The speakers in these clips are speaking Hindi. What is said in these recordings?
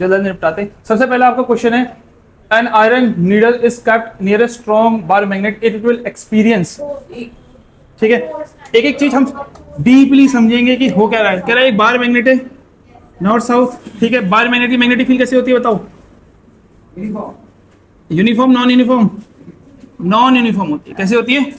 जल्दी निपटाते। सबसे पहला आपका क्वेश्चन है, an iron needle is kept near a strong bar magnet, it will experience. ठीक है, एक एक चीज हम डीपली समझेंगे कि हो क्या रहा है। कह रहा है एक बार मैग्नेट है नॉर्थ साउथ, ठीक है, बार मैग्नेट की मैग्नेटिक फील्ड कैसे होती है बताओ? Uniform non uniform? Non uniform होती है। कैसे होती है?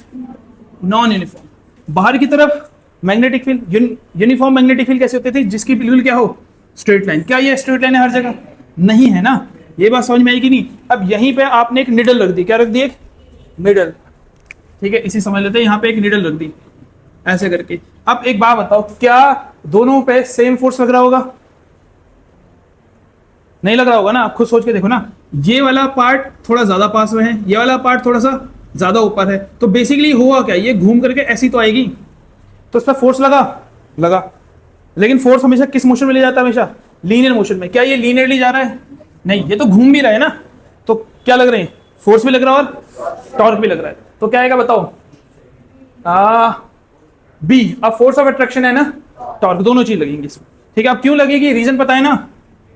Non uniform. बाहर की तरफ magnetic field uniform magnetic field कैसे होती थी? जिसकी बिल्कुल क्या हो, स्ट्रेट लाइन। क्या ये स्ट्रेट लाइन है हर जगह? नहीं है ना। ये बात समझ में आएगी नहीं। अब यहीं पे आपने एक निडल रख दी। क्या रख दी? एक निडल। ठीक है, इसी समझ लेते हैं। यहाँ पे एक निडल रख दी ऐसे करके। अब एक बात बताओ, क्या दोनों पे सेम फोर्स लग रहा होगा? नहीं लग रहा होगा ना। आप खुद सोच के देखो ना, ये वाला पार्ट थोड़ा ज्यादा पास में है, ये वाला पार्ट थोड़ा सा ज्यादा ऊपर है, तो बेसिकली हुआ क्या, ये घूम करके ऐसी तो आएगी, तो इस पर फोर्स लगा। लेकिन फोर्स हमेशा किस मोशन में ले जाता है? हमेशा लीनियर मोशन में। क्या ये लीनियरली जा रहा है? नहीं, ये तो घूम भी रहा है ना। तो क्या लग रहे हैं? फोर्स भी लग रहा है और टॉर्क भी लग रहा है। तो क्या आएगा बताओ? बी। अब फोर्स ऑफ अट्रैक्शन है ना, टॉर्क, दोनों चीज लगेंगी इसमें। ठीक है, अब क्यों लगेगी? रीजन पता है ना?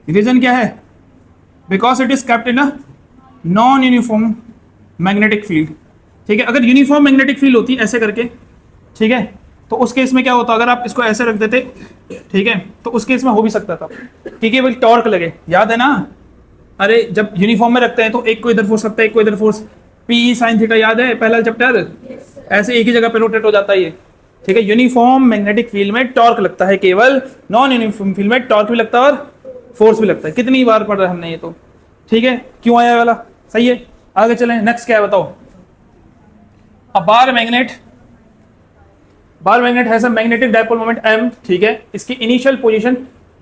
रीजन क्या है? Because it is kept in a non uniform magnetic field. ठीक है, अगर यूनिफॉर्म मैग्नेटिक फील्ड होती ऐसे करके, ठीक है, तो उस केस में क्या होता? अगर आप इसको ऐसे रख देते, ठीक है, तो उस केस में हो भी सकता था कि केवल टॉर्क लगे। याद है ना? अरे जब यूनिफॉर्म में रखते हैं तो एक को इधर फोर्स लगता है, एक को इधर फोर्स। पी साइन थीटा याद है पहला चैप्टर? ऐसे एक ही जगह पे रोटेट हो जाता है ये। ठीक है, यूनिफॉर्म मैग्नेटिक फील्ड में टॉर्क लगता है केवल, नॉन यूनिफॉर्म फील्ड में टॉर्क भी लगता है और फोर्स भी लगता है। कितनी बार पढ़ रहे हमने ये तो। ठीक है, क्यों आया वाला? सही है, आगे चलें। नेक्स्ट क्या है बताओ? A bar magnet has a magnetic dipole moment m। ठीक है, इसकी इनिशियल पोजीशन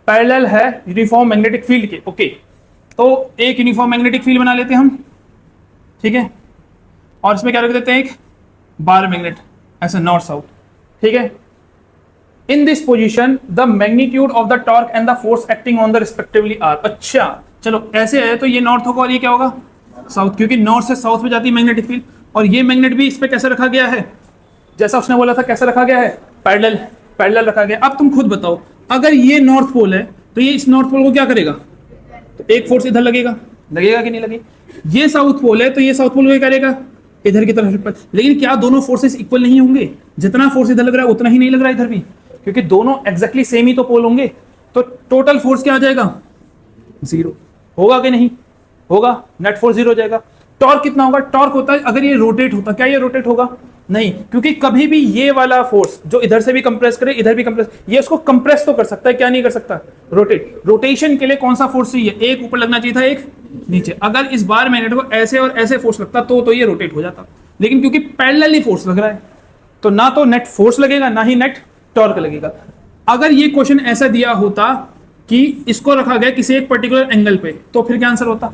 पैरेलल है यूनिफॉर्म मैग्नेटिक फील्ड के। ओके, तो एक यूनिफॉर्म मैग्नेटिक फील्ड बना लेते हैं हम। ठीक है, और इसमें क्या रख देते हैं? एक बार मैग्नेट ऐसा नॉर्थ साउथ। ठीक है, in this position the magnitude of the torque and the force acting on the respectively are. अच्छा चलो, ऐसे है तो ये नॉर्थ होगा और ये क्या होगा? साउथ, क्योंकि नॉर्थ से साउथ में जाती है मैग्नेटिक फील्ड। और ये मैग्नेट भी इस पे कैसे रखा गया है? जैसा उसने बोला था, कैसे रखा गया है? पैरेलल रखा गया। अब तुम खुद बताओ, अगर ये नॉर्थ पोल है तो ये इस नॉर्थ पोल को क्या करेगा? तो एक फोर्स इधर लगेगा कि नहीं लगेगा? ये साउथ पोल है तो ये साउथ पोल को क्या करेगा? इधर की तरफ। लेकिन क्या दोनों फोर्सेस इक्वल नहीं होंगे? जितना फोर्स इधर लग रहा है उतना ही नहीं लग रहा है इधर भी, क्योंकि दोनों एग्जैक्टली सेम ही तो पोल होंगे। तो टोटल फोर्स क्या आ जाएगा? 0 होगा कि नहीं होगा? नेट फोर्स 0 हो जाएगा। टॉर्क कितना होगा? टॉर्क होता है अगर ये रोटेट होता, क्या ये रोटेट होगा? नहीं, क्योंकि कभी भी ये वाला फोर्स जो इधर से भी कंप्रेस करे, इधर भी कंप्रेस, ये इसको कंप्रेस तो कर सकता है, क्या नहीं कर सकता? रोटेट। रोटेशन के लिए कौन सा फोर्स चाहिए? एक ऊपर लगना चाहिए था, एक नीचे। अगर इस बार मैग्नेट को ऐसे और ऐसे फोर्स लगता तो ये रोटेट हो जाता। लेकिन क्योंकि पैरेलली फोर्स लग रहा है तो ना तो नेट फोर्स लगेगा ना ही नेट टॉर्क लगेगा। अगर ये क्वेश्चन ऐसा दिया होता कि इसको रखा गया किसी एक पर्टिकुलर एंगल पे, तो फिर क्या आंसर होता?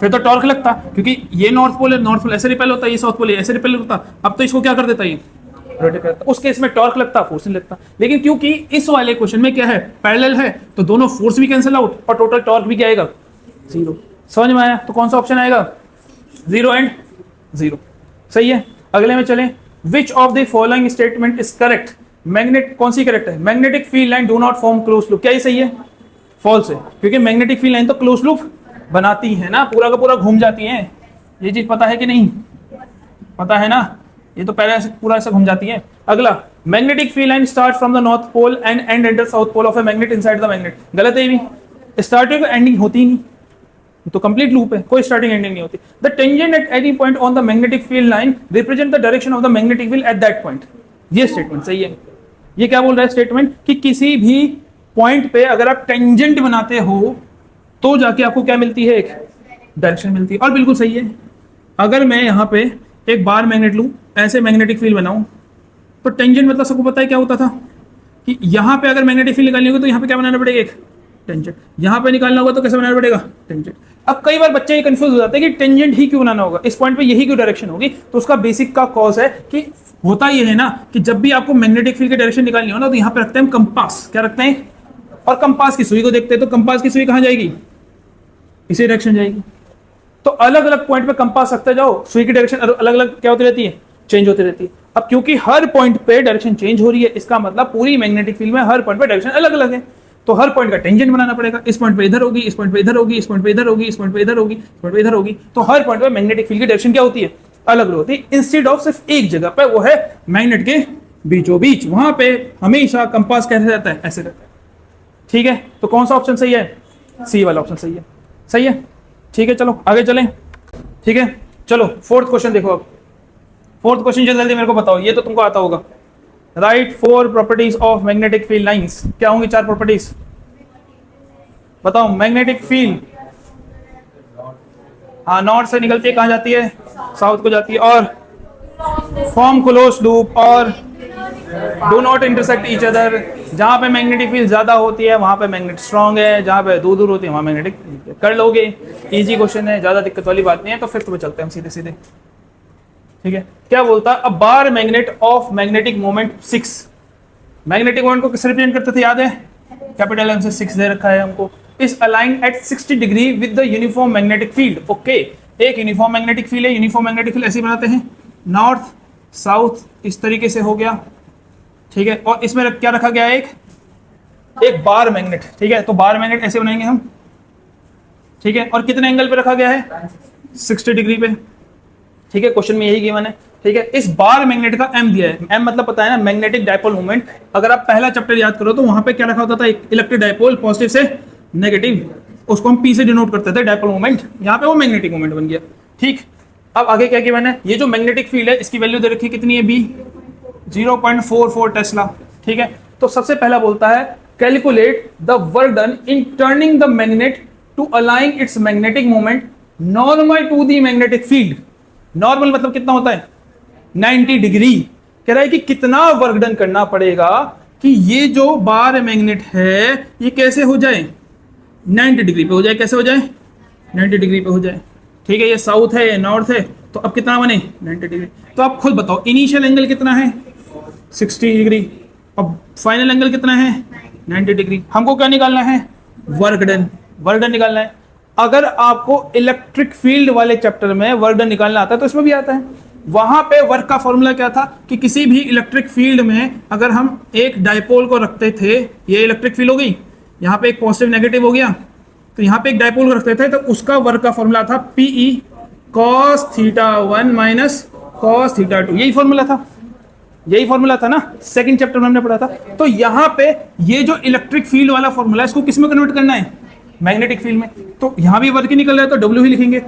फिर तो टॉर्क लगता, क्योंकि ये नॉर्थ पोल है, नॉर्थ पोल ऐसे रिपेल होता है, ये साउथ पोल ऐसे रिपेल होता। अब तो इसको क्या कर देता, ये रोटेट करता। उस केस में टॉर्क लगता, फोर्स नहीं लगता। लेकिन क्योंकि इस वाले क्वेश्चन में क्या है, पैरेलल है, तो दोनों फोर्स भी कैंसिल आउट और टोटल टॉर्क भी क्या आएगा? 0। समझ में आया? तो कौन सा ऑप्शन आएगा? 0 एंड 0। सही है, अगले में चलें। Which of the following statement is correct? Magnet कौन सी करेक्ट है? Magnetic field line do not form close loop. क्या ये सही है? फॉल्स है, क्योंकि मैग्नेटिक फील्ड लाइन तो क्लोज लूप बनाती है ना, पूरा का पूरा घूम जाती है। ये चीज पता है कि नहीं? पता है ना, ये तो पहले पूरा ऐसा घूम जाती है। अगला, magnetic field line start from the north pole and end at the south pole of a magnet inside the magnet. गलत है ये भी। स्टार्टिंग एंडिंग होती ही नहीं, तो कंप्लीट लूप है, कोई स्टार्टिंग एंडिंग नहीं होती। The tangent at any point on the magnetic field line represent the direction of the magnetic field at that point. ये स्टेटमेंट सही है। ये क्या बोल रहा है स्टेटमेंट? कि किसी भी पॉइंट पे अगर आप टेंजेंट बनाते हो तो जाके आपको क्या मिलती है? एक डायरेक्शन मिलती है। और बिल्कुल सही है। अगर मैं यहाँ पे एक बार मैग्नेट लूँ, ऐसे मैग्नेटिक फील्ड बनाऊं, तो टेंजेंट मतलब सबको पता है क्या होता था कि यहाँ पे अगर मैग्नेटिक फील्ड निकालनी होगी तो यहाँ पे क्या बनाना पड़ेगा? एक टेंजेंट। यहाँ पे निकालना होगा तो कैसे बनाना पड़ेगा? टेंजेंट। अब कई बार बच्चे ये कंफ्यूज हो जाते हैं कि टेंजेंट ही क्यों बनाना होगा, इस पॉइंट पे यही क्यों डायरेक्शन होगी? तो उसका बेसिक का कॉज है कि होता ये है ना कि जब भी आपको मैग्नेटिक फील्ड की डायरेक्शन निकालनी हो ना, तो यहाँ पे रखते हैं हम कंपास। क्या रखते हैं? और कंपास की सुई को देखते हैं, तो कंपास की सुई कहाँ जाएगी? इसी डायरेक्शन जाएगी। तो अलग अलग पॉइंट पे कंपास रखते जाओ, सुई की डायरेक्शन अलग अलग क्या होती रहती है? चेंज होती रहती है। अब क्योंकि हर पॉइंट पे डायरेक्शन चेंज हो रही है, इसका मतलब पूरी मैग्नेटिक फील्ड में हर पॉइंट पे डायरेक्शन अलग अलग है। तो हर पॉइंट का टेंजेंट बनाना पड़ेगा। इस पॉइंट पे इधर होगी, इस पॉइंट पे इधर होगी, इस पॉइंट पे इधर होगी, इस पॉइंट पे इधर होगी, इस पॉइंट पे इधर होगी। तो हर पॉइंट पे मैग्नेटिक फील्ड की डायरेक्शन क्या होती है, अलग अलग होती है। इंस्टेड ऑफ सिर्फ एक जगह पे, वो है मैग्नेट के बीचों बीच, वहां पे हमेशा कंपास कैसे रहता है, ऐसे रहता है। ठीक है, तो कौन सा ऑप्शन सही है, सी वाला ऑप्शन सही है। सही है, ठीक है, चलो आगे चलें। ठीक है, चलो फोर्थ क्वेश्चन देखो। अब फोर्थ क्वेश्चन जल्दी जल्दी मेरे को बताओ, ये तो तुमको आता होगा। Right 4 properties of magnetic field lines. क्या होंगी 4 प्रॉपर्टीज, बताओ। मैग्नेटिक फील्ड, हाँ, नॉर्थ से निकलती है, कहाँ जाती है, साउथ को जाती है। और फॉर्म क्लोज लूप, और do not intersect each other. जहां पे मैग्नेटिक फील्ड ज्यादा होती है वहां पे मैग्नेट स्ट्रांग है, जहां पे दूर दूर होती है वहां मैग्नेटिक। कर लोगे, इजी क्वेश्चन है, ज्यादा दिक्कत वाली बात नहीं है। तो फिफ्थ पे चलते हैं हम सीधे सीधे। ठीक है, क्या बोलता है, a bar magnet of magnetic moment 6। Magnetic moment को किससे रिप्रेजेंट करते थे, याद है, कैपिटल एम से 6 दे रखा है हमको। Is aligned at 60 degree with the uniform magnetic field. Okay, एक यूनिफॉर्म मैग्नेटिक फील्ड है। यूनिफॉर्म मैग्नेटिक फील्ड ऐसे बनाते हैं, नॉर्थ साउथ इस तरीके से हो गया। ठीक है, और इसमें क्या रखा गया है, एक बार मैग्नेट। ठीक है, तो बार मैग्नेट ऐसे बनाएंगे हम। ठीक है, और कितने एंगल पे रखा गया है, 60 डिग्री पे। ठीक है, क्वेश्चन में यही गिवन है। ठीक है, इस बार मैग्नेट का एम दिया है। एम मतलब पता है ना, मैग्नेटिक डायपोल मोमेंट। अगर आप पहला चैप्टर याद करो तो वहां पे क्या रखा होता था, एक इलेक्ट्रिक डायपोल, पॉजिटिव से नेगेटिव, उसको हम पी से डिनोट करते थे, डायपोल मोमेंट। यहाँ पे वो मैग्नेटिक मोमेंट बन गया। ठीक, अब आगे क्या गिवन है, ये जो मैग्नेटिक फील्ड है इसकी वैल्यू दे रखी है, कितनी है, बी 0.44 टेस्ला। ठीक है, तो सबसे पहला बोलता है calculate the work done in turning the magnet to align its magnetic moment normal to the magnetic field. Normal मतलब कितना होता है, 90 डिग्री। कह रहा है कि कितना वर्क डन करना पड़ेगा कि ये जो बार मैग्नेट है ये कैसे हो जाए, 90 डिग्री पे हो जाए। कैसे हो जाए, 90 डिग्री पे हो जाए। ठीक है, ये साउथ है, ये नॉर्थ है, तो अब कितना बने, 90 डिग्री। तो आप खुद बताओ, इनिशियल एंगल कितना है, 60 डिग्री। अब फाइनल एंगल कितना है, 90 डिग्री। हमको क्या निकालना है, वर्क डन। वर्क डन निकालना है। अगर आपको इलेक्ट्रिक फील्ड वाले चैप्टर में वर्क डन निकालना आता है तो इसमें भी आता है। वहां पे वर्क का फॉर्मूला क्या था कि किसी भी इलेक्ट्रिक फील्ड में अगर हम एक डायपोल को रखते थे, ये इलेक्ट्रिक फील्ड हो गई, यहाँ पे एक पॉजिटिव नेगेटिव हो गया, तो यहाँ पे एक डायपोल को रखते थे, तो उसका वर्क का फॉर्मूला था पीई cos θ1 माइनस cos θ2। यही फॉर्मूला था, यही फॉर्मूला था ना, सेकंड चैप्टर में हमने पढ़ा था। तो यहाँ पे ये जो इलेक्ट्रिक फील्ड वाला फॉर्मूला है इसको किस में कन्वर्ट करना है, मैग्नेटिक फील्ड में। तो यहाँ भी वर्क ही निकल रहा है तो डब्ल्यू ही लिखेंगे।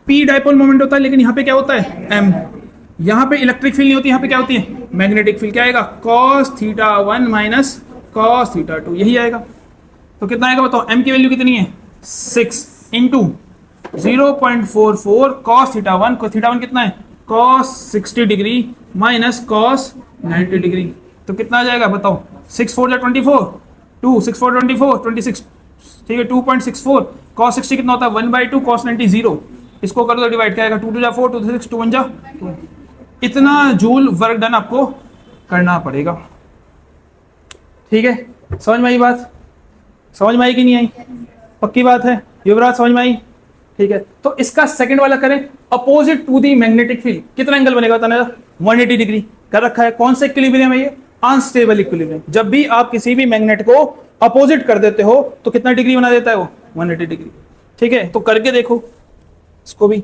पी डायपोल मोमेंट होता है, लेकिन यहाँ पे क्या होता है, एम। यहाँ पे इलेक्ट्रिक फील्ड नहीं होती, यहाँ पे क्या होती है, मैग्नेटिक फील्ड। क्या आएगा, cos θ1 माइनस cos θ2, यही आएगा। तो कितना आएगा बताओ, m की वैल्यू कितनी है, 6 इंटू 0.44 cos θ1। θ1 कितना है, cos 60 degree minus cos 90 degree. तो कितना आ जाएगा बताओ, 6 4 24, 2 6 4 24 26। ठीक है, 2.64 cos 60 कितना होता है, 1/2 cos 90 0। इसको कर दो डिवाइड, क्या आएगा, 2 2 जा 4, 2 3 6, 2 1 जा 2। इतना जूल वर्क डन आपको करना पड़ेगा। ठीक है, समझ में आई बात, समझ में आई कि नहीं आई, पक्की बात है, युवराज समझ में आई। ठीक है, तो इसका सेकंड वाला करें, opposite to the magnetic field. कितना एंगल बनेगा बताना, 180 डिग्री कर रखा है। कौन सा इक्विलिब्रियम है ये, अनस्टेबल इक्विलिब्रियम। जब भी आप किसी भी मैग्नेट को अपोजिट कर देते हो तो कितना डिग्री बना देता है वो, 180 डिग्री। ठीक है, तो करके देखो इसको भी।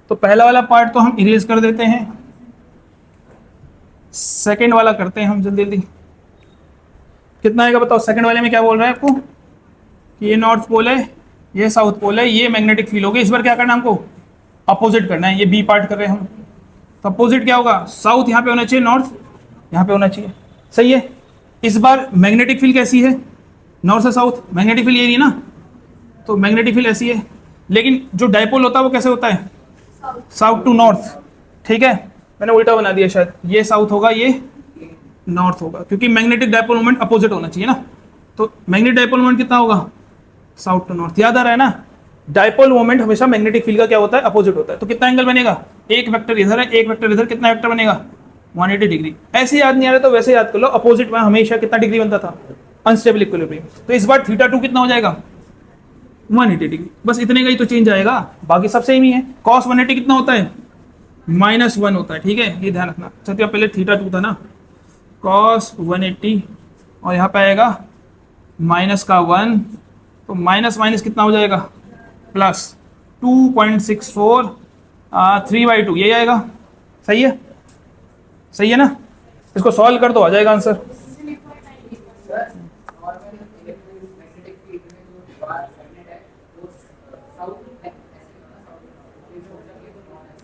तो पहला वाला पार्ट तो हम इरेज कर देते हैं, सेकंड वाला करते हैं हम जल्दी जल्दी। कितना आएगा बताओ, सेकंड वाले में क्या बोल रहा है आपको कि ये नॉर्थ पोल है, ये साउथ पोल है, ये मैग्नेटिक फील्ड होगी। इस बार क्या करना है हमको, अपोजिट करना है। ये बी पार्ट कर रहे हैं हम, तो अपोजिट क्या होगा, साउथ यहाँ पे होना चाहिए, नॉर्थ यहाँ पे होना चाहिए। सही है, इस बार मैग्नेटिक फील्ड कैसी है, नॉर्थ से साउथ, मैग्नेटिक फील्ड ये नहीं ना, तो मैग्नेटिक फील्ड ऐसी है। लेकिन जो डायपोल होता है वो कैसे होता है, साउथ टू नॉर्थ। ठीक है, मैंने उल्टा बना दिया शायद, ये साउथ होगा, ये नॉर्थ होगा, क्योंकि मैग्नेटिक डायपोल मोमेंट अपोजिट होना चाहिए ना। तो मैग्नेटिक डायपोल मोमेंट कितना होगा, साउथ टू नॉर्थ। याद आ रहा है ना, डायपोल मोमेंट हमेशा मैग्नेटिक फील्ड का क्या होता है, अपोजिट होता है। तो कितना एंगल बनेगा, एक वेक्टर इधर है, एक वेक्टर इधर, कितना वेक्टर बनेगा, 180 डिग्री। ऐसे याद नहीं आ रहा तो वैसे याद कर लो, अपोजिट में हमेशा कितना डिग्री बनता था, अनस्टेबल इक्विलिब्रियम। तो इस बार थीटा 2 कितना हो जाएगा 180 डिग्री, बस इतने का ही तो चेंज आएगा, बाकी सब सेम ही है। कॉस 180 कितना होता है -1 होता है, ठीक है, ये ध्यान रखना। अच्छा पहले थीटा 2 था ना, कॉस 180 और यहाँ पे आएगा माइनस का 1, तो माइनस माइनस कितना हो जाएगा प्लस 2.64 3/2 यही आएगा। सही है, सही है ना, इसको सॉल्व कर दो आ जाएगा आंसर।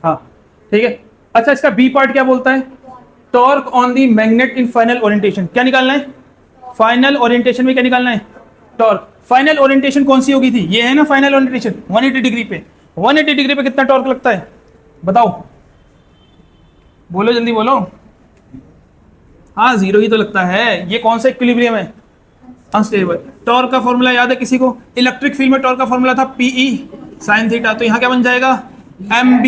हाँ ठीक है। अच्छा इसका बी पार्ट क्या बोलता है, torque on the magnet in final orientation. क्या निकालना है फाइनल ओरिएंटेशन में, क्या निकालना है टॉर्क। फाइनल ओरिएंटेशन कौन सी होगी थी, ये है ना फाइनल ओरिएंटेशन 180 डिग्री पे। 180 डिग्री पे कितना टॉर्क लगता है बताओ, बोलो जल्दी बोलो। हाँ 0 ही तो लगता है, ये कौन सा इक्विलिब्रियम है अनस्टेबल। टॉर्क का फॉर्मूला याद है किसी को, इलेक्ट्रिक फील्ड में टॉर्क का फॉर्मूला था PE sin थीटा, तो यहाँ क्या बन जाएगा MB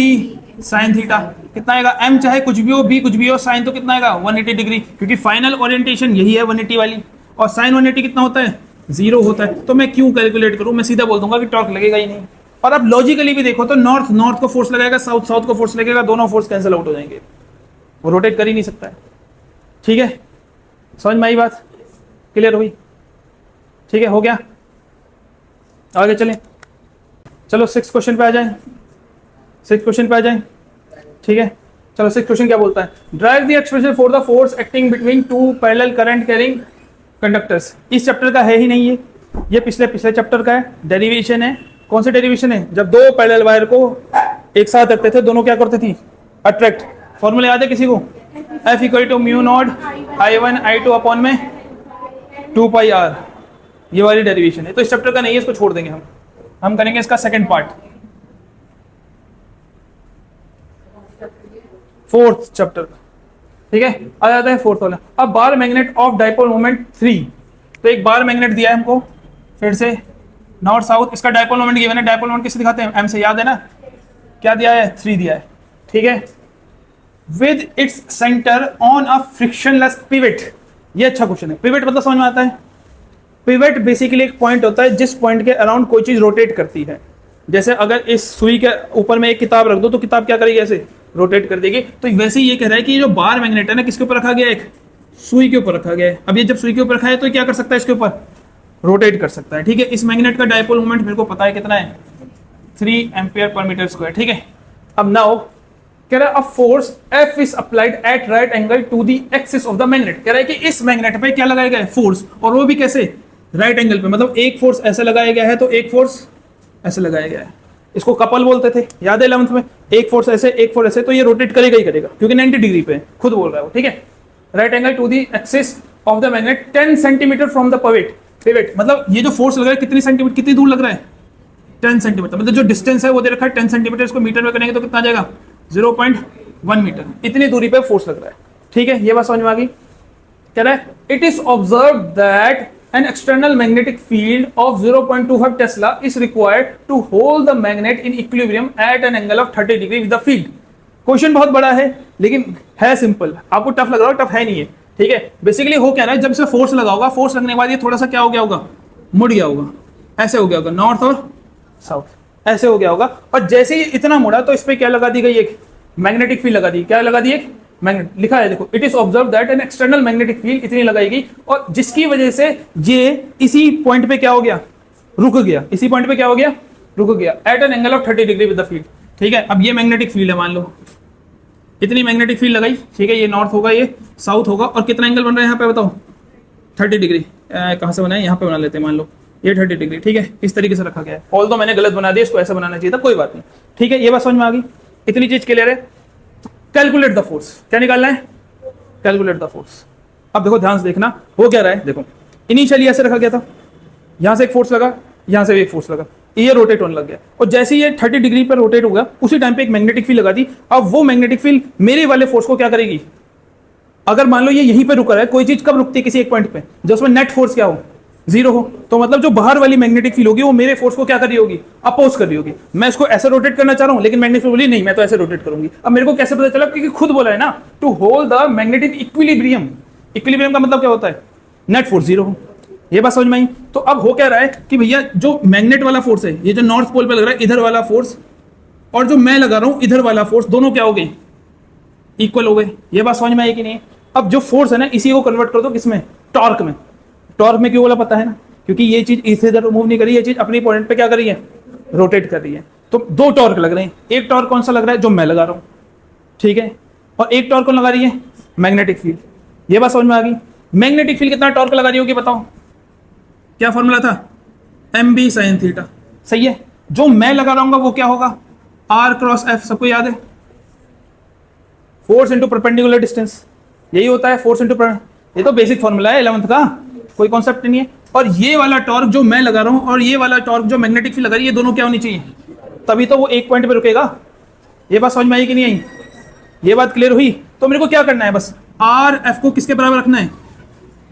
sin थीटा। कितना आएगा, M चाहे कुछ भी हो, B कुछ भी हो, साइन तो कितना आएगा 180 डिग्री, क्योंकि फाइनल ओरिएंटेशन यही है 180 वाली, और साइन 180 कितना होता है 0 होता है। तो मैं क्यों कैलकुलेट करूं, मैं सीधा बोल दूंगा कि टॉर्क लगेगा ही नहीं। और अब लॉजिकली भी देखो तो नॉर्थ को फोर्स लगाएगा, साउथ को फोर्स लगेगा, दोनों फोर्स कैंसिल आउट हो जाएंगे, वो रोटेट कर ही नहीं सकता है। ठीक है, समझ में आई बात, क्लियर हुई, ठीक है, हो गया। आगे चलें, चलो 6 क्वेश्चन पे आ जाएं, 6 क्वेश्चन पे आ जाएं, ठीक है। चलो 6 क्वेश्चन क्या बोलता है, drive the expression for the force acting between two parallel current carrying conductors. इस चैप्टर का है ही नहीं ये पिछले चैप्टर का है, डेरिवेशन है। कौन सा डेरिवेशन है, जब दो पैरेलल वायर को एक साथ रखते थे, दोनों क्या करते थी अट्रैक्ट। फॉर्मूला याद है किसी को, F = μ0 I1 I2 अपॉन में 2πr, ये वाली डेरिवेशन है। तो इस चैप्टर का नहीं है, इसको छोड़ देंगे हम करेंगे इसका सेकंड पार्ट, 4th चैप्टर का, ठीक है। आ जाता है 4th वाला। अब बार मैग्नेट ऑफ डाइपोल मोमेंट 3, तो एक बार मैग्नेट दिया है हमको, फिर से नॉर्थ साउथ, इसका डाइपोल मोमेंट गिवन है। डाइपोल मोमेंट किसे दिखाते हैं, M से, याद है ना, क्या दिया है 3 दिया है, ठीक है। With its centre on a frictionless pivot, ये अच्छा क्वेश्चन है। पिवट मतलब समझ में आता है, पिवट बेसिकली एक पॉइंट होता है जिस पॉइंट के अराउंड कोई चीज रोटेट करती है। जैसे अगर इस सुई के ऊपर में एक किताब रख दो तो किताब क्या करेगी, ऐसे रोटेट कर देगी। तो वैसे ही ये कह रहा है कि ये जो बार मैग्नेट है ना, किसके ऊपर रखा गया है, एक सुई के ऊपर रखा गया है। अब ये जब सुई के ऊपर रखा है तो क्या कर सकता है, इसके ऊपर रोटेट कर सकता है, ठीक है। इस मैग्नेट का डाइपोल मोमेंट मेरे को पता है कितना है, 3 एम्पियर/मीटर², ठीक है। अब नाउ कह रहा है a force F is applied at right angle to the axis of the magnet. कह रहा है कि इस मैग्नेट पे क्या लगाया गया है, फोर्स, और वो भी कैसे, राइट एंगल पे। मतलब एक फोर्स ऐसे लगाया गया है तो एक फोर्स ऐसे लगाया गया है। इसको कपल बोलते थे, याद है 11th में, एक फोर्स ऐसे एक फोर्स ऐसे, तो ये रोटेट करेगा ही करेगा क्योंकि 90 डिग्री पे खुद बोल रहा है वो, ठीक है। Right angle to the axis of the magnet 10 centimetre from the pivot. मतलब ये जो फोर्स लग रहा है कितनी सेंटीमीटर, कितनी दूर लग रहा है 10 सेंटीमीटर। मतलब जो डिस्टेंस है वो दे रखा है 10 सेंटीमीटर, इसको मीटर में करेंगे तो कितना आ जाएगा 0.1 मीटर, इतनी दूरी पे फोर्स लग रहा है, ठीक है। ये बात समझ में आ गई। कह रहा है it is observe that an external magnetic field of 0.25 Tesla is required to hold the magnet in equilibrium at an angle of 30 degree with the field। Question बहुत बड़ा है लेकिन है सिंपल, आपको टफ लग रहा होगा, टफ है नहीं है, ठीक है। बेसिकली हो क्या रहा है, जब से फोर्स लगा होगा, फोर्स लगने के बाद ये थोड़ा सा क्या हो गया होगा, मुड़ गया होगा, ऐसे हो गया होगा, नॉर्थ और साउथ ऐसे हो गया होगा। और जैसे ही इतना मुड़ा तो इस पे क्या लगा दी गई, एक मैग्नेटिक फील्ड लगा दी। क्या लगा दी, एक मैग्नेट, लिखा है देखो, it is observe that an external magnetic field, इतनी लगाएगी, और जिसकी वजह से ये इसी पॉइंट पे क्या हो गया, रुक गया। इसी पॉइंट पे क्या हो गया, रुक गया, at an angle of 30 degree with the field, ठीक है। अब ये मैग्नेटिक फील्ड है, मान लो इतनी मैग्नेटिक फील्ड लगाई, ठीक है। ये नॉर्थ होगा, ये साउथ होगा, और कितना एंगल बन रहा है यहाँ पे बताओ, 30 डिग्री। कहाँ से बना है, यहाँ पे बना लेते हैं, मान लो ये 30 डिग्री, ठीक है। इस तरीके से रखा गया है, ऑल दो मैंने गलत बना दिया, इसको ऐसा बनाना चाहिए था, कोई बात नहीं, ठीक है। ये बात समझ में आ गई, इतनी चीज क्लियर है। कैलकुलेट द फोर्स, क्या निकालना है, कैलकुलेट द फोर्स। अब देखो ध्यान से देखना हो क्या रहा है, देखो इनिशियली ऐसे रखा गया था, यहां से एक फोर्स लगा, यहां से भी एक फोर्स लगा, ये रोटेट होने लग गया, और जैसे ये 30 डिग्री पर रोटेट हो गया, उसी टाइम पे एक मैग्नेटिक फील्ड लगा दी। अब वो मैग्नेटिक फील्ड मेरे वाले फोर्स को क्या करेगी, अगर मान लो ये यहीं पे रुका है, कोई चीज कब रुकती है किसी एक पॉइंट पे, जो उसमें नेट फोर्स क्या हो, 0 हो, तो मतलब जो बाहर वाली मैग्नेटिक फील्ड होगी वो मेरे फोर्स को क्या कर रही होगी, अपोज कर रही होगी। मैं इसको ऐसे रोटेट करना चाह रहा हूं, लेकिन मैग्नेटिक फील्ड बोली नहीं, मैं तो ऐसे रोटेट करूंगी। अब मेरे को कैसे पता चला, क्योंकि खुद बोला है ना, to hold the magnetic equilibrium. Equilibrium का मतलब क्या होता है, नेट फोर्स 0 हो, ये बात समझ में आई। तो अब हो क्या रहा है कि भैया जो मैग्नेट वाला फोर्स है, ये जो नॉर्थ पोल पे लग रहा है इधर वाला फोर्स, और जो मैं लगा रहा हूं इधर वाला फोर्स, दोनों क्या हो गए, इक्वल हो गए। ये बात समझ में आई कि नहीं। अब जो फोर्स है ना इसी को कन्वर्ट कर दो किसमें, टॉर्क में। टॉर्क में क्यों बोला पता है ना, क्योंकि ये चीज इसे इधर मूव नहीं कर रही, ये चीज अपनी पॉइंट पे क्या कर रही है, रोटेट कर रही है। तो दो टॉर्क लग रहे हैं, एक टॉर्क कौन सा लग रहा है, जो मैं लगा रहा हूं, ठीक है, और एक टॉर्क कौन लगा रही है, मैग्नेटिक फील्ड। ये बात समझ में आ गई। मैग्नेटिक फील्ड कितना टॉर्क लगा रही होगी बताओ, क्या फॉर्मूला था, एम बी साइन थीटा, सही है। जो मैं लगा रहा हूँ वो क्या होगा, आर क्रॉस एफ, सबको याद है, फोर्स इंटू परपेंडिकुलर डिस्टेंस, यही होता है फोर्स इंटू, ये तो बेसिक फॉर्मूला है 11th का, कोई कॉन्सेप्ट नहीं है। और ये वाला टॉर्क जो मैं लगा रहा हूं और ये वाला टॉर्क जो मैग्नेटिक फील्ड लगा रही है, ये दोनों क्या होनी चाहिए, तभी तो वो एक पॉइंट पे रुकेगा। ये बात समझ में आई कि नहीं आई, ये बात क्लियर हुई। तो मेरे को क्या करना है, बस आर एफ को किसके बराबर रखना है,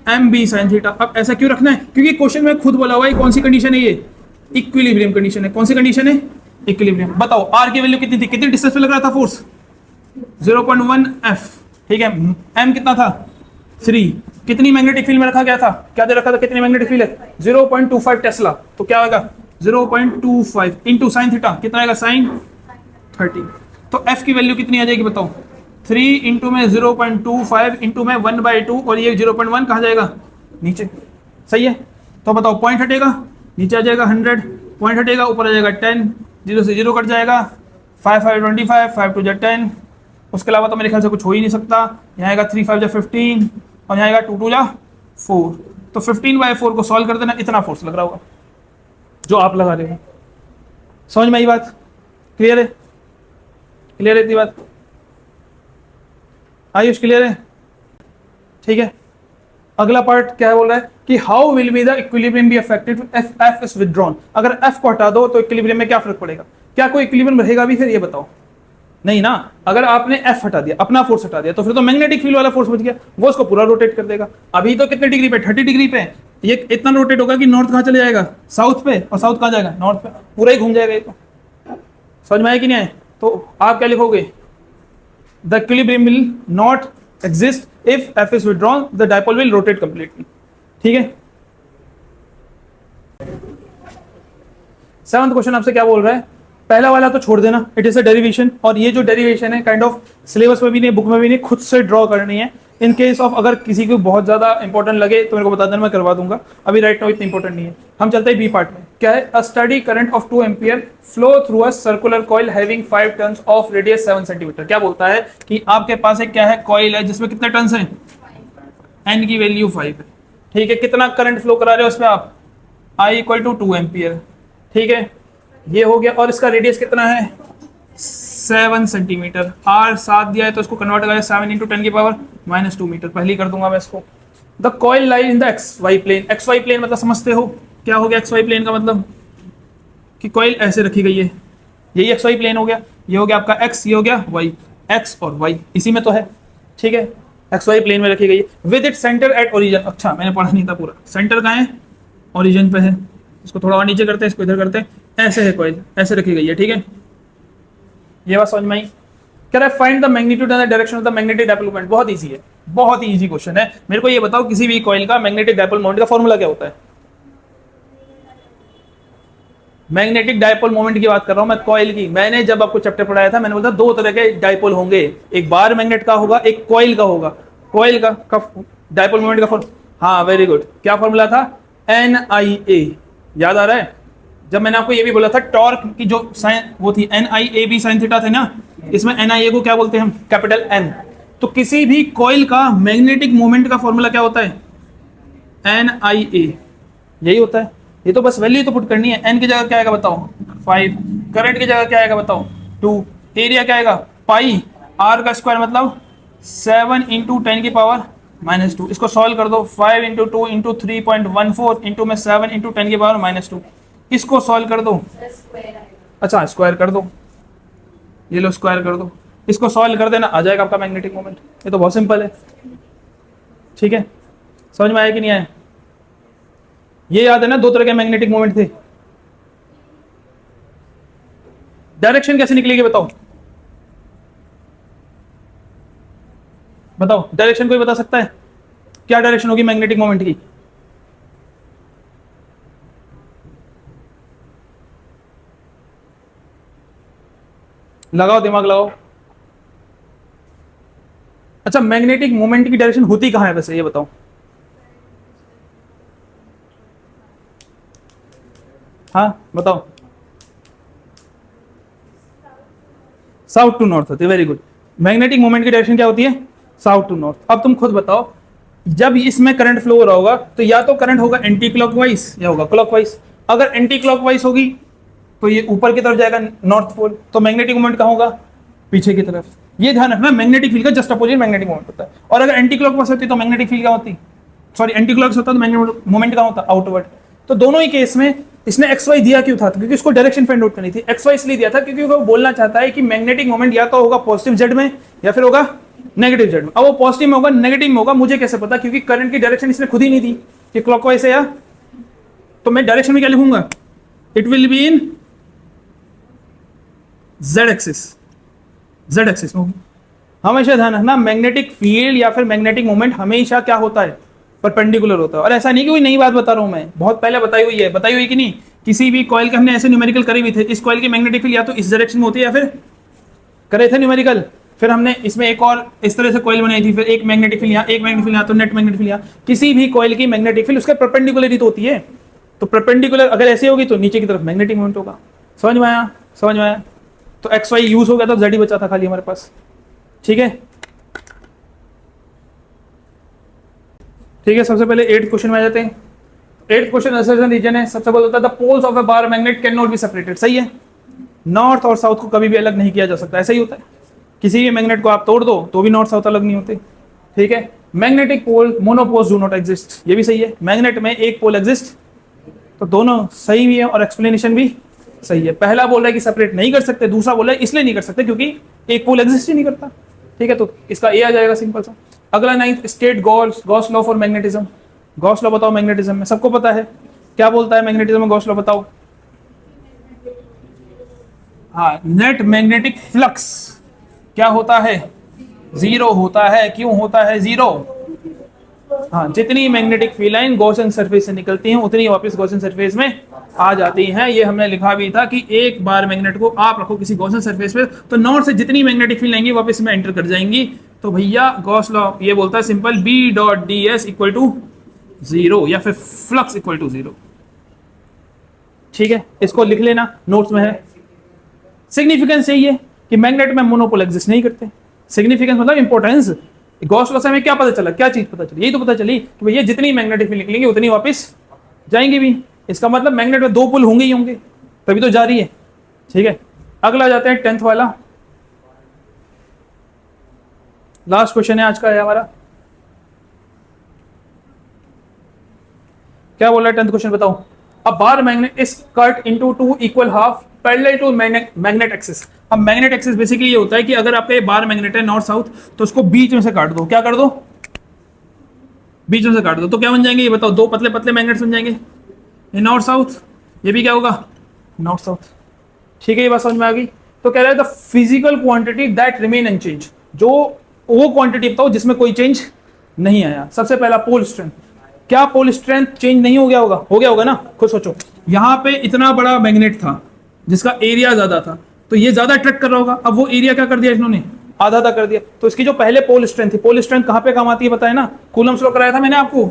एम बी साइन थीटा। अब ऐसा क्यों रखना है, क्योंकि क्वेश्चन में खुद बोला हुआ है कौन सी कंडीशन है, ये इक्विलिब्रियम कंडीशन है। कौन सी कंडीशन है, इक्विलिब्रियम। बताओ आर की वैल्यू कितनी थी, कितनी डिस्टेंस पे लग रहा था फोर्स, 0.1 एफ, ठीक है। एम कितना था, 3, कितनी मैग्नेटिक फील्ड में रखा गया था, क्या दे रखा था, कितनी मैग्नेटिक फील्ड है, 0.25 टेस्ला। तो क्या होगा 0.25 इंटू साइन थीटा, कितना आएगा साइन 30। तो एफ की वैल्यू कितनी आ जाएगी बताओ, 3 इंटू में 0.25 इंटू में 1/2, और ये 0.1 कहाँ जाएगा, नीचे, सही है। तो बताओ पॉइंट हटेगा, नीचे आ जाएगा 100, पॉइंट हटेगा ऊपर आ जाएगा 10, 0 से 0 कट जाएगा, 5 5 25, 5 2 10। उसके अलावा तो मेरे ख्याल से कुछ हो ही नहीं सकता। यहाँ आएगा 3 5 15, और यहाँ आएगा 2 2 4। तो 15/4 को सॉल्व कर देना, इतना फोर्स लग रहा होगा जो आप लगा रहे हो। समझ में आई बात, क्लियर है, क्लियर है इतनी बात, आयुष क्लियर है, ठीक है। अगला पार्ट क्या बोल रहा है कि how will be the equilibrium be affected if F is withdrawn. अगर एफ को हटा दो तो इक्विलिब्रियम में क्या फर्क पड़ेगा, क्या कोई इक्विलिब्रियम रहेगा भी फिर, ये बताओ, नहीं ना। अगर आपने एफ हटा दिया, अपना फोर्स हटा दिया, तो फिर तो मैग्नेटिक फील्ड वाला फोर्स बच गया, वो उसको पूरा रोटेट कर देगा। अभी तो कितने डिग्री पे, 30 डिग्री पे, ये इतना रोटेट होगा कि नॉर्थ कहाँ चले जाएगा, साउथ पे, और साउथ कहाँ जाएगा, नॉर्थ पे, पूरा ही घूम जाएगा ये तो। समझ में आया कि नहीं आया। तो आप क्या लिखोगे, the equilibrium will not exist if F is withdrawn, the dipole will rotate completely, ठीक है। 7th क्वेश्चन आपसे क्या बोल रहा है, पहला वाला तो छोड़ देना, इट इज अ डेरिवेशन, और ये जो डेरिवेशन है काइंड ऑफ सिलेबस में भी नहीं, बुक में भी नहीं, खुद से ड्रॉ करनी है। इन केस ऑफ अगर किसी को बहुत ज्यादा इंपॉर्टेंट लगे तो मेरे को बता देना, मैं करवा दूंगा। अभी राइट नाउ इतना इंपॉर्टेंट नहीं है। हम चलते हैं बी पार्ट में, क्या है, अ study current of 2 ampere flow through a circular coil having 5 turns of radius 7 centimetre. क्या बोलता है कि आपके पास एक क्या है, कॉइल है जिसमें कितने टर्न्स हैं, एन की वैल्यू 5 है, ठीक है। कितना करंट फ्लो करा रहे हो उसमें आप, I = 2 एम्पियर, ठीक है, ये हो गया। और इसका रेडियस कितना है, 7 सेंटीमीटर। आर 7 दिया है तो इसको कन्वर्ट करें 7 × 10⁻² मीटर, पहले कर दूंगा मैं इसको। The coil lies in the XY plane. XY plane मतलब समझते हो क्या हो गया, XY प्लेन का मतलब कि कॉइल ऐसे रखी गई है, यही XY प्लेन हो गया। ये हो गया आपका X, ये हो गया Y, X और Y इसी में तो है, ठीक है। XY प्लेन में रखी गई है with it centre at origin. अच्छा मैंने पढ़ा नहीं था पूरा, सेंटर कहाँ है, ओरिजिन पे है। इसको थोड़ा और नीचे करते हैं, इसको इधर करते हैं, ऐसे है कॉइल, ऐसे रखी गई है, ठीक है। ये बात समझ में आई। कह रहा है find the magnitude and the direction of the magnetic dipole moment. बहुत इजी है, बहुत ही इजी क्वेश्चन है। मेरे को ये बताओ किसी भी कॉइल का मैग्नेटिक डायपोल मोमेंट का फॉर्मूला क्या होता है। मैग्नेटिक डायपोल मोमेंट की बात कर रहा हूं मैं, कॉइल की। मैंने जब आपको चैप्टर पढ़ाया था मैंने बोला 2 तरह के डायपोल होंगे, एक बार मैग्नेट का होगा, एक कॉइल का होगा। कॉइल का डायपोल मोमेंट का फॉर्मूला, हाँ वेरी गुड, क्या फॉर्मूला था, NIA, याद आ रहा है। जब मैंने आपको ये भी बोला था टॉर्क की जो साइन वो थी NIAB साइन थीटा थे ना, इसमें NIA को क्या बोलते हैं हम, कैपिटल N। तो किसी भी कॉइल का मैग्नेटिक मोमेंट का फॉर्मूला क्या होता है, NIA, यही होता है। ये तो बस वैल्यू तो पुट करनी है। N की जगह क्या आएगा बताओ, 5, करंट की जगह क्या आएगा बताओ, 2, एरिया क्या आएगा पाई, R का स्क्वायर मतलब 7 × 10⁻²। इसको सॉल्व कर दो, 5 × 2 × 3.14 इंटू में 7 × 10⁻²। इसको सॉल्व कर दो, अच्छा स्क्वायर कर दो, ये लो स्क्वायर कर दो, इसको सॉल्व कर देना, आ जाएगा आपका मैग्नेटिक मोमेंट। ये तो बहुत सिंपल है, ठीक है। समझ में आया कि नहीं आया। ये याद है ना, 2 तरह के मैग्नेटिक मोमेंट थे। डायरेक्शन कैसे निकलेगी बताओ, बताओ डायरेक्शन कोई बता सकता है, क्या डायरेक्शन होगी मैग्नेटिक मोमेंट की। लगाओ दिमाग लगाओ। अच्छा, मैग्नेटिक मोमेंट की डायरेक्शन होती कहाँ है वैसे, ये बताओ। हाँ बताओ। साउथ टू नॉर्थ होती है, वेरी गुड। मैग्नेटिक मोमेंट की डायरेक्शन क्या होती है? South to north. अब तुम खुद बताओ, जब इसमें करंट फ्लो हो रहा होगा तो या तो करंट होगा एंटी क्लॉकवाइज या होगा क्लॉकवाइज। अगर एंटी क्लॉकवाइज होगी तो ये ऊपर की तरफ जाएगा, नॉर्थ पोल। तो मैग्नेटिक मोमेंट कहाँ होगा? पीछे की तरफ। ये ध्यान रखना, मैग्नेटिक फील्ड का जस्ट अपोजिट मैग्नेटिक मोमेंट होता है। और अगर एंटी क्लॉकवाइज होती तो मैग्नेटिक फील्ड क्या होती? सॉरी, एंटी क्लॉकवाइज होता तो मैग्नेटिक मोमेंट क्या होता? आउटवर्ड। तो दोनों ही केस में इसने एक्स वाई दिया क्यों था? क्योंकि उसको डायरेक्शन फाइंड आउट करनी थी। एक्स वाई इसलिए दिया था क्योंकि वो बोलना चाहता है कि मैग्नेटिक मोमेंट या तो होगा पॉजिटिव जेड में या फिर होगा नेगेटिव जेड में। अब वो पॉजिटिव में होगा नेगेटिव में होगा मुझे कैसे पता? क्योंकि करंट की डायरेक्शन इसने खुद ही नहीं दी कि क्लॉकवाइज है या। तो मैं डायरेक्शन में क्या लिखूंगा? It will be in Z axis, Z axis में होगी। हमेशा ध्यान रखना, मैग्नेटिक फील्ड या फिर मैग्नेटिक मोमेंट हमेशा क्या होता है? परपेंडिकुलर होता है। और ऐसा नहीं कि कोई नई बात बता रहा हूं मैं, बहुत पहले बताई हुई है। बताई हुई कि नहीं? किसी भी कॉइल के हमने ऐसे न्यूमेरिकल करे हुए थे, इस कॉइल की मैग्नेटिक फील्ड या तो इस डायरेक्शन में होती है या फिर करे थे न्यूमेरिकल। फिर हमने इसमें एक और इस तरह से कॉइल बनाई थी, फिर एक मैग्नेटिक फील्ड यहाँ, एक मैग्नेटिक फील्ड यहाँ, तो नेट मैग्नेटिक फील्ड यहाँ। किसी भी कॉइल की मैग्नेटिक फील्ड उसके परपेंडिकुलर ही तो होती है। तो परपेंडिकुलर अगर ऐसे होगी तो नीचे की तरफ मैग्नेटिक मोमेंट होगा। समझ में आया? समझ में आया? तो एक्स वाई यूज हो गया तो जेड ही बचा था खाली हमारे पास। ठीक है, ठीक है। सबसे पहले 8th क्वेश्चन में आ जाते हैं। 8th क्वेश्चन असर्शन रीजन है। सबसे पहले होता है the poles of a bar magnet can not be separated. सही है, नॉर्थ और साउथ को कभी भी अलग नहीं किया जा सकता। ऐसा ही होता है, किसी भी मैग्नेट को आप तोड़ दो तो भी नॉर्थ साउथ अलग नहीं होते। ठीक है। Magnetic pole monopoles do not exist, ये भी सही है। मैग्नेट में एक पोल एग्जिस्ट, तो दोनों सही भी है और एक्सप्लेनेशन भी सही है। पहला बोल रहा है कि सेपरेट नहीं कर सकते, दूसरा बोल रहा है इसलिए नहीं कर सकते क्योंकि एक पोल एग्जिस्ट ही नहीं करता। ठीक है, तो इसका ए आ जाएगा सिंपल सा। अगला 9th, state Gauss law for magnetism. Gauss law बताओ मैग्नेटिज्म में, सबको पता है क्या बोलता है मैग्नेटिज्म में? गॉस लॉ बताओ। हाँ, नेट मैग्नेटिक फ्लक्स क्या होता है? जीरो होता है। क्यों होता है जीरो? हाँ, जितनी magnetic field line Gaussian surface से निकलती हैं उतनी वापस गॉसियन सरफेस में आ जाती हैं। ये हमने लिखा भी था कि एक बार मैग्नेट को आप रखो किसी गॉसियन सरफेस पे तो नॉर्थ से जितनी मैग्नेटिक फील्ड आएंगी वापस में एंटर कर जाएंगी। तो भैया गॉस लॉ ये बोलता है simple, B dot d s equal to zero या फिर फ्लक्स इक्वल टू जीरो। ठीक है, इसको लिख लेना, नोट्स में है। सिग्निफिकेंस यही है कि मैग्नेट में मोनोपोल एग्जिस्ट नहीं करते। सिग्निफिकेंस मतलब इंपॉर्टेंस। गॉस लॉ से हमें क्या पता चला? क्या चीज पता चली? यही तो पता चली कि भैया जितनी मैग्नेटिक फील्ड निकलेंगी उतनी वापस जाएंगी भी। इसका मतलब मैग्नेट में दो पोल होंगे ही होंगे, तभी तो जा रही है। ठीक है, अगला जाते हैं 10th वाला, लास्ट क्वेश्चन है आज का है हमारा। क्या बोल रहा है 10th क्वेश्चन बताओ। A bar magnet is cut into two equal half parallel to magnet axis. अब मैग्नेट एक्सिस बेसिकली ये होता है कि अगर आपका ये बार मैग्नेट है नॉर्थ साउथ तो उसको बीच में से काट दो। क्या कर दो? बीच में से काट दो तो क्या बन जाएंगे ये बताओ? दो पतले पतले मैग्नेट्स बन जाएंगे, ये नॉर्थ साउथ, ये भी क्या होगा? North south. ठीक है, ये बात समझ में आ गई। तो कह रहा है the physical quantity that remain unchange, जो वो क्वांटिटी बताओ जिसमें कोई चेंज नहीं आया। सबसे पहला पोल स्ट्रेंथ। क्या पोल स्ट्रेंथ चेंज नहीं हो गया होगा? हो गया होगा ना। खुद सोचो, यहां पे इतना बड़ा मैग्नेट था जिसका एरिया ज्यादा था तो ये ज्यादा अट्रैक्ट कर रहा होगा। अब वो एरिया क्या कर दिया इन्होंने? आधा आधा कर दिया। तो इसकी जो पहले पोल स्ट्रेंथ थी, पोल स्ट्रेंथ कहां पे काम आती है बताया ना? कूलम्स लॉ कराया था मैंने आपको,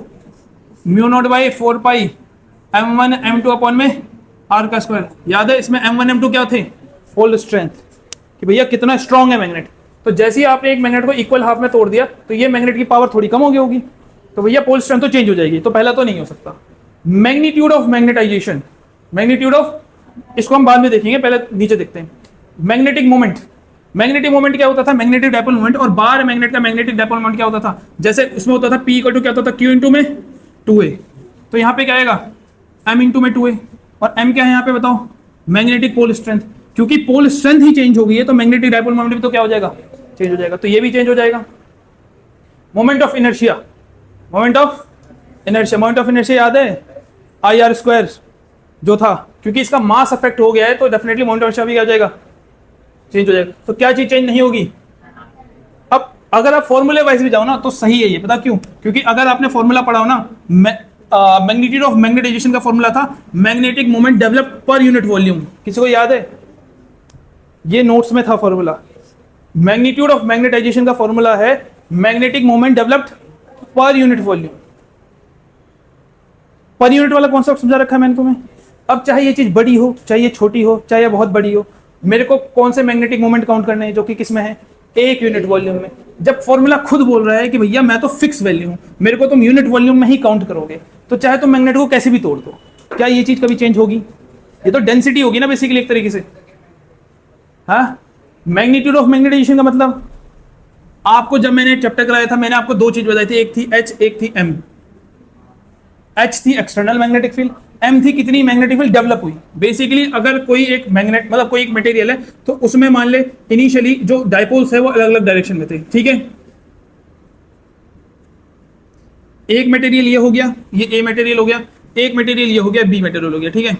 mu naught by 4 pi m1 m2 upon में r का स्क्वायर। याद है इसमें m1 m2 क्या थे? पोल स्ट्रेंथ, कि भैया कितना स्ट्रांग है मैग्नेट। तो जैसे ही आपने एक मैग्नेट को इक्वल हाफ में तोड़ दिया तो ये मैग्नेट की पावर थोड़ी कम हो गई होगी, तो भैया पोल स्ट्रेंथ तो चेंज हो जाएगी। तो पहला तो नहीं हो सकता। Magnitude of magnetization, magnitude of, इसको हम बाद में देखेंगे, पहले नीचे देखते हैं। मैग्नेटिक मोमेंट, मैग्नेटिक मोमेंट क्या होता था? Magnetic dipole moment. और बार मैग्नेट का मैग्नेटिक डायपोल मोमेंट क्या होता था? जैसे इसमें होता था P इक्वल टू क्या होता था? Q इंटू में 2a। तो यहाँ पे क्या आएगा? M इंटू में 2a। और M क्या है यहाँ पे बताओ? Magnetic pole strength. क्योंकि पोल स्ट्रेंथ ही चेंज हो गई है तो मैग्नेटिक डायपोल मोमेंट भी तो क्या हो जाएगा? चेंज हो जाएगा। तो ये भी चेंज हो जाएगा। Moment of inertia, moment of inertia, moment of inertia याद है? IR² जो था, क्योंकि इसका मास अफेक्ट हो गया है तो डेफिनेटली मोमेंट ऑफ इनर्शिया भी क्या हो जाएगा? चेंज हो जाएगा। तो क्या चीज चेंज नहीं होगी? अब अगर आप फॉर्मूले वाइज भी जाओ ना तो सही है ये, पता क्यों? क्योंकि अगर आपने फॉर्मूला पढ़ा हो ना, मैग्नीट्यूड ऑफ मैग्नेटाइजेशन का फॉर्मूला था magnetic moment develop per unit volume. किसी को याद है? ये नोट्स में था फॉर्मूला। मैग्नीट्यूड ऑफ मैग्नेटाइजेशन का फॉर्मूला है magnetic moment developed per unit volume. Per unit वाला कॉन्सेप्ट समझा रखा है मैंने तुम्हें। अब चाहे ये चीज बड़ी हो, चाहे ये छोटी हो, चाहे ये बहुत बड़ी हो, मेरे को कौन से मैग्नेटिक मोमेंट काउंट करने हैं जो कि किस में है, एक यूनिट वॉल्यूम में। जब फॉर्मूला खुद बोल रहा है कि भैया मैं तो फिक्स वैल्यू हूं, मेरे को तुम यूनिट वॉल्यूम में ही काउंट करोगे, तो चाहे तुम मैग्नेट को कैसे भी तोड़ दो, क्या ये चीज कभी चेंज होगी? ये तो डेंसिटी होगी ना बेसिकली एक तरीके से। हाँ, मैग्नीट्यूड ऑफ मैग्नेटाइजेशन का मतलब, आपको जब मैंने चैप्टर कराया था मैंने आपको दो चीज बताई थी, एक थी एच, एक थी एम। एच थी एक्सटर्नल मैग्नेटिक फील्ड, एम थी कितनी मैग्नेटिक फील्ड डेवलप हुई। बेसिकली अगर कोई एक मैग्नेट मतलब कोई एक मटेरियल है तो उसमें मान ले इनिशियली जो डाइपोल्स है वो अलग अलग डायरेक्शन में थे, ठीक है। एक मटेरियल ये हो गया, ये ए मटेरियल हो गया, एक मटेरियल ये हो गया, बी मटेरियल हो गया, ठीक है।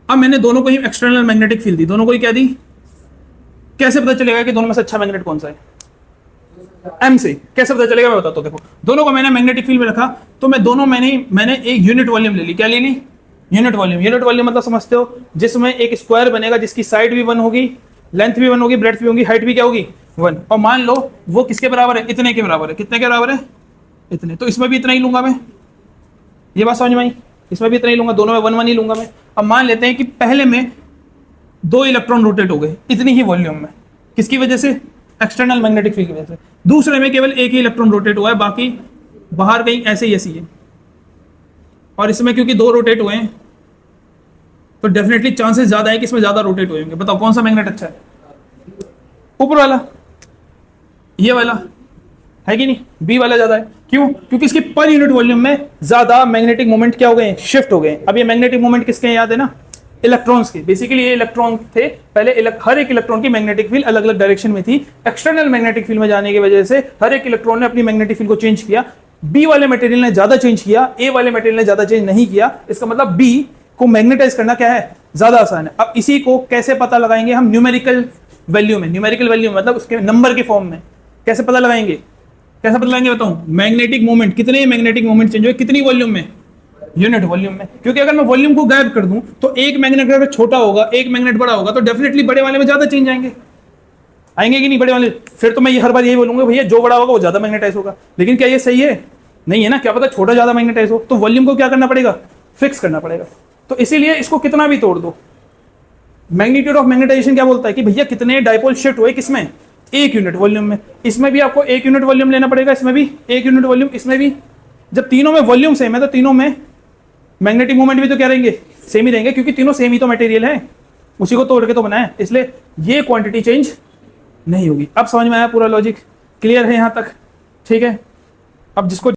अब मैंने दोनों को ही एक्सटर्नल मैग्नेटिक फील्ड दी, दोनों को ही क्या दी? कैसे पता चलेगा कि दोनों में से अच्छा मैग्नेट कौन सा है? एम से। कैसे पता चलेगा मैं बताता हूं। देखो दोनों को मैंने मैग्नेटिक फील्ड में रखा, तो मैं दोनों मैंने एक यूनिट वॉल्यूम ले ली। क्या ले ली? Unit volume. यूनिट वॉल्यूम मतलब समझते हो, जिसमें एक स्क्वायर बनेगा जिसकी साइड भी 1 होगी, लेंथ भी 1 होगी, ब्रेड्थ भी होगी, हाइट भी क्या होगी 1। और मान लो वो किसके बराबर है? इतने के बराबर है। कितने के बराबर है? इतने। तो इसमें भी इतना ही लूंगा मैं। ये बात समझ में आई? इसमें भी इतना ही लूंगा, दोनों में 1 1 ही लूंगा मैं। अब मान लेते हैं कि पहले में 2 इलेक्ट्रॉन रोटेट हो गए इतनी ही वॉल्यूम में, किसकी वजह से? एक्सटर्नल मैग्नेटिक फील्ड की वजह से। दूसरे में केवल एक ही इलेक्ट्रॉन रोटेट हुआ है, बाकी बाहर कहीं ऐसे ही ऐसी है। और इसमें क्योंकि 2 रोटेट हुए हैं तो डेफिनेटली चांसेस ज्यादा है कि इसमें ज्यादा रोटेट हुए होंगे। बताओ कौन सा मैग्नेट अच्छा है? ऊपर वाला, ये वाला है कि नहीं? बी वाला ज्यादा है। क्यों? क्योंकि इसके पर यूनिट वॉल्यूम में ज्यादा मैग्नेटिक मोमेंट क्या हो गए? शिफ्ट हो गए। अब ये मैग्नेटिक मोमेंट किसके हैं याद है ना? इलेक्ट्रॉन्स के। बेसिकली ये इलेक्ट्रॉन थे पहले, हर एक इलेक्ट्रॉन की मैग्नेटिक फील्ड अलग अलग डायरेक्शन में थी। एक्सटर्नल मैग्नेटिक फील्ड में जाने की वजह से हर एक इलेक्ट्रॉन ने अपनी मैग्नेटिक फील्ड को चेंज किया। बी वाले मटेरियल ने ज्यादा चेंज किया, ए वाले मटेरियल ने ज्यादा चेंज नहीं किया। इसका मतलब बी को मैग्नेटाइज करना क्या है? ज्यादा आसान है। अब इसी को कैसे पता लगाएंगे हम? न्यूमेरिकल वैल्यू में। न्यूमेरिकल वैल्यू मतलब उसके नंबर के फॉर्म में। कैसे पता लगाएंगे? कैसे पता लगाएंगे बताऊं? मैग्नेटिक मोमेंट, कितने मैग्नेटिक मोमेंट चेंज हुए कितनी वॉल्यूम में? यूनिट वॉल्यूम में। क्योंकि अगर मैं वॉल्यूम को गायब कर दूं तो एक मैग्नेट अगर छोटा होगा, एक मैग्नेट बड़ा होगा, तो डेफिनेटली बड़े वाले में ज्यादा चेंज आएंगे कि नहीं? बड़े वाले। फिर तो मैं ये हर बार यही बोलूंगा भैया जो बड़ा होगा वो ज्यादा मैग्नेटाइज होगा। लेकिन क्या ये सही है? नहीं है ना। क्या पता छोटा ज्यादा मैग्नेटाइज हो। तो वॉल्यूम को क्या करना पड़ेगा? फिक्स करना पड़ेगा। तो इसीलिए इसको कितना भी तोड़ दो, मैग्नीट्यूड ऑफ मैग्नेटाइजेशन क्या बोलता है कि भैया कितने डाइपोल शिफ्ट हुए, किसमें? एक यूनिट वॉल्यूम में। इसमें भी आपको एक यूनिट वॉल्यूम लेना पड़ेगा, इसमें भी एक यूनिट वॉल्यूम, इसमें भी। जब तीनों में वॉल्यूम सेम है तो तीनों में मैग्नेटिक मोमेंट भी तो क्या रहेंगे? सेम ही रहेंगे, क्योंकि तीनों सेम ही तो मटेरियल है, उसी को तोड़ के तो बनाया। इसलिए ये क्वांटिटी चेंज नहीं होगी। अब समझ में आया पूरा लॉजिक? क्लियर है यहां तक? ठीक है। अब जिसको